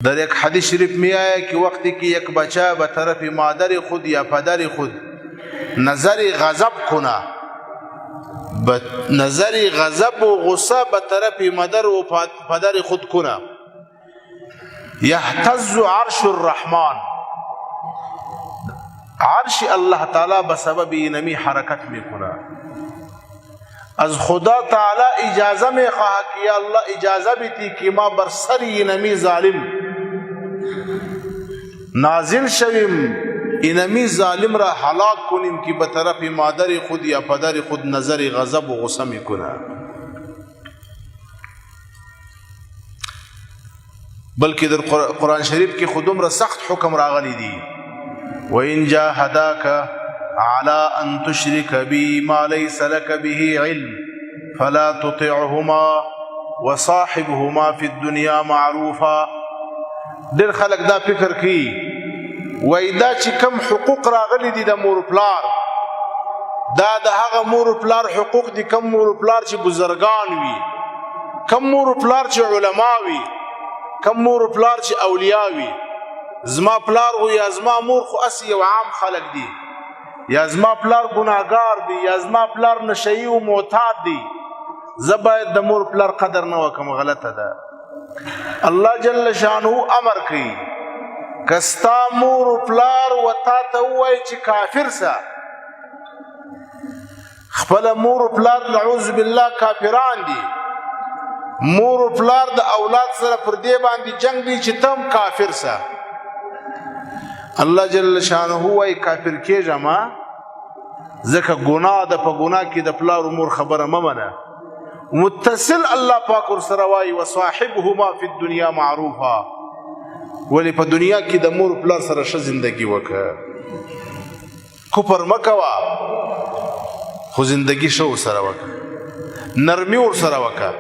در एक حدیث शरीफ में आया कि वक्त की एक बच्चा बतरफ मादर खुद या पदर खुद नजर गजब खुना नजर गजब व गुस्सा बतरफ मदर व पदर खुद खुना यहतज़ अर्श الرحمن عرش अल्लाह ताला बसबब नमी हरकत में खुना از خدا تعالی اجازه میں خواہ کیا اللہ اجازه بھی تھی کہ ما برسر نمی ظالم نازل شویم انمی ظالم را ہلاک کنیم کی بطرف مادر خود یا پدر خود نظر غضب و غصہ میں کنا بلکہ در قرآن شریف کی خودم را سخت حکم راغلی دی وَإِن جَاهَدَاكَ على أن تشرك بي ما ليس لك به علم فلا تطعهما وصاحبهما في الدنيا معروفا دل خلق دا فکر کی وایدا چې کم حقوق راغلي دي د مور پلار دا د هغه مور پلار حقوق دي کم مور پلار چې بزرگان وي کم مور پلار چې علما وي کم مور پلار چې اولیاء وي زما پلار او یا زما مور خو اسی او عام خلق دي یا زما پلار گناهگار دی یا زما پلار نشئی و معتاد دی زباید د مور پلار قدر نه وکم غلطه ده الله جل شانه امر کوي کستا مور پلار وتا ته وای چې کافر سا خپل مور پلار نعوذ بالله کافران دي مور پلار د اولاد سره پر دې باندې جنگ دي چې تم کافر سا الله جل شانه وای کافر کېږه ما ځکه ګناه ده په ګناه کې د پلار امور خبره مه منه متصل الله پاک ورسره وایي وصاحبهما فی الدنیا معروفا ولې په دنیا کې د مور پلار سره ښه زندگی وکړه کفر مه کوه خو زندگی ښه ورسره وکړه نرمي ورسره وکړه